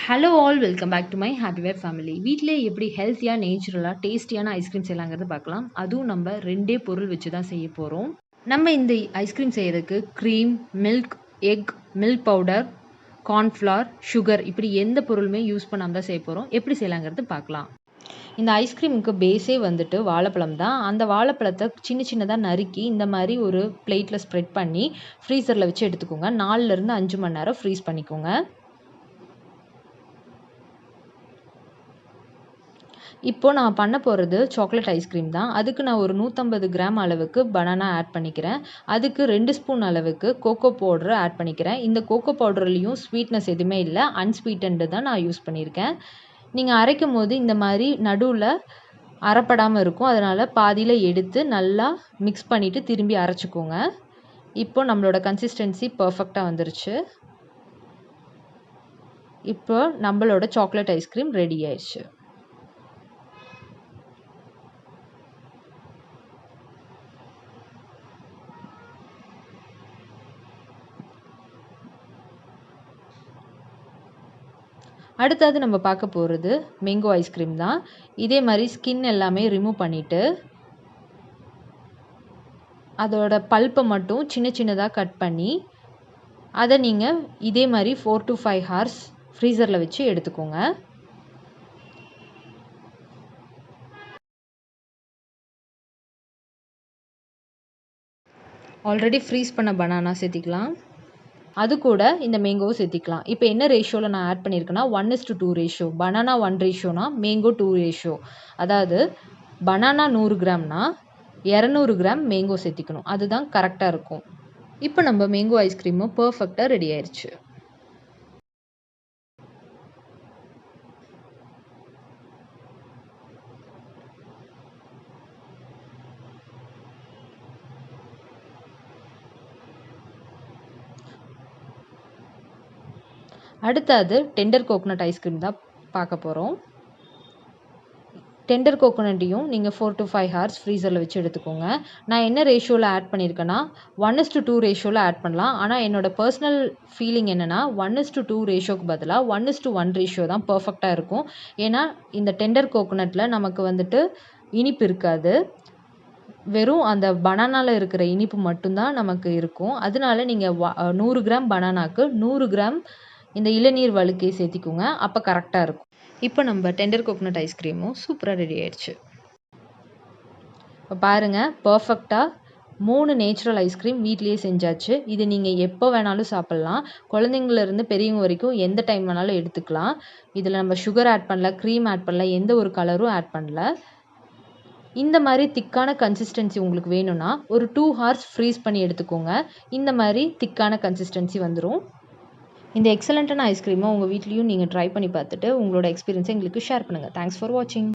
Hello all welcome back to my happy vibe family. வீட்டிலே எப்படி ஹெல்த்தியாக நேச்சுரலாக டேஸ்டியான ஐஸ்கிரீம் செய்யலாங்கிறது பார்க்கலாம். அதுவும் நம்ம ரெண்டே பொருள் வச்சு தான் செய்ய போகிறோம். நம்ம இந்த ஐஸ்கிரீம் செய்யறதுக்கு cream, milk, egg, milk powder, cornflour, sugar இப்படி எந்த பொருளுமே யூஸ் பண்ணாமல் தான் செய்ய போகிறோம். எப்படி செய்யலாங்கிறது பார்க்கலாம். இந்த ஐஸ்கிரீமுக்கு பேஸே வந்துட்டு வாழைப்பழம் தான். அந்த வாழைப்பழத்தை சின்ன சின்னதாக நறுக்கி இந்த மாதிரி ஒரு பிளேட்டில் ஸ்ப்ரெட் பண்ணி ஃப்ரீசரில் வச்சு எடுத்துக்கோங்க. 4லேருந்து 5 மணி நேரம் ஃப்ரீஸ் பண்ணிக்கோங்க. இப்போது நான் பண்ண போகிறது சாக்லேட் ஐஸ்கிரீம் தான். அதுக்கு நான் ஒரு 150 கிராம் அளவுக்கு பனானா ஆட் பண்ணிக்கிறேன். அதுக்கு 2 ஸ்பூன் அளவுக்கு கோகோ பவுடர் ஆட் பண்ணிக்கிறேன். இந்த கோகோ பவுடர்லேயும் ஸ்வீட்னஸ் எதுவுமே இல்லை, அன்ஸ்வீட்டன்டு தான் நான் யூஸ் பண்ணியிருக்கேன். நீங்கள் அரைக்கும் போது இந்த மாதிரி நடுவில் அரைப்படாமல் இருக்கும், அதனால் பாதியில் எடுத்து நல்லா மிக்ஸ் பண்ணிவிட்டு திரும்பி அரைச்சிக்கோங்க. இப்போ நம்மளோட கன்சிஸ்டன்சி பர்ஃபெக்டாக வந்துருச்சு. இப்போ நம்மளோட சாக்லேட் ஐஸ்கிரீம் ரெடி ஆயிடுச்சு. அடுத்தது நம்ம பார்க்க போகிறது மேங்கோ ஐஸ்கிரீம் தான். இதே மாதிரி ஸ்கின் எல்லாமே ரிமூவ் பண்ணிவிட்டு அதோட பல்ப்பை மட்டும் சின்ன சின்னதாக கட் பண்ணி அதை நீங்கள் இதே மாதிரி 4 to 5 hours ஃப்ரீசரில் வச்சு எடுத்துக்கோங்க. ஆல்ரெடி ஃப்ரீஸ் பண்ண பனானா சேர்த்திக்கலாம். அது கூட இந்த மேங்கோவை சேர்த்திக்கலாம். இப்போ என்ன ரேஷியோவில் நான் ஆட் பண்ணியிருக்கேன்னா 1:2 ரேஷியோ. பனானா 1 ரேஷியோனா மேங்கோ 2 ரேஷியோ. அதாவது பனானா 100 கிராம்னா 200 கிராம் மேங்கோ சேர்த்திக்கணும். அதுதான் கரெக்டாக இருக்கும். இப்போ நம்ம மேங்கோ ஐஸ்கிரீமும் பர்ஃபெக்டாக ரெடி ஆயிடுச்சு. அடுத்தது டெண்டர் கோகோனட் ஐஸ்கிரீம் தான் பார்க்க போகிறோம். டெண்டர் கோகோனட்டையும் நீங்கள் 4 to 5 hours ஃப்ரீசரில் வச்சு எடுத்துக்கோங்க. நான் என்ன ரேஷியோவில் ஆட் பண்ணியிருக்கேன்னா 1:2 ரேஷியோவில் ஆட் பண்ணலாம். ஆனால் என்னோடய பர்சனல் ஃபீலிங் என்னென்னா 1:2 ரேஷியோக்கு பதிலாக 1:1 ரேஷியோ தான் பர்ஃபெக்டாக இருக்கும். ஏன்னா இந்த டெண்டர் கோகோனட்டில் நமக்கு வந்துட்டு இனிப்பு இருக்காது, வெறும் அந்த பனானாவில் இருக்கிற இனிப்பு மட்டும்தான் நமக்கு இருக்கும். அதனால நீங்கள் 100 கிராம் பனானாக்கு 100 கிராம் இந்த இளநீர் வழுக்கையை சேர்த்திக்கோங்க. அப்போ கரெக்டாக இருக்கும். இப்போ நம்ம டெண்டர் கோகோனட் ஐஸ்கிரீமும் சூப்பராக ரெடி ஆயிடுச்சு. இப்போ பாருங்கள், பர்ஃபெக்டாக 3 நேச்சுரல் ஐஸ்கிரீம் வீட்லேயே செஞ்சாச்சு. இது நீங்கள் எப்போ வேணாலும் சாப்பிட்லாம். குழந்தைங்கள்லேருந்து பெரியவங்க வரைக்கும் எந்த டைம் வேணாலும் எடுத்துக்கலாம். இதில் நம்ம சுகர் ஆட் பண்ணல, க்ரீம் ஆட் பண்ணல, எந்த ஒரு கலரும் ஆட் பண்ணல. இந்த மாதிரி திக்கான கன்சிஸ்டன்சி உங்களுக்கு வேணும்னா ஒரு 2 hours ஃப்ரீஸ் பண்ணி எடுத்துக்கோங்க. இந்த மாதிரி திக்கான கன்சிஸ்டன்சி வந்துடும். இந்த எக்ஸலண்ட்டான ஐஸ்கிரீமை உங்கள் வீட்லேயும் நீங்கள் ட்ரை பண்ணி பார்த்துட்டு உங்களோட எக்ஸ்பீரியன்ஸை எங்களுக்கு ஷேர் பண்ணுங்கள். தேங்க்ஸ் ஃபார் வாட்சிங்.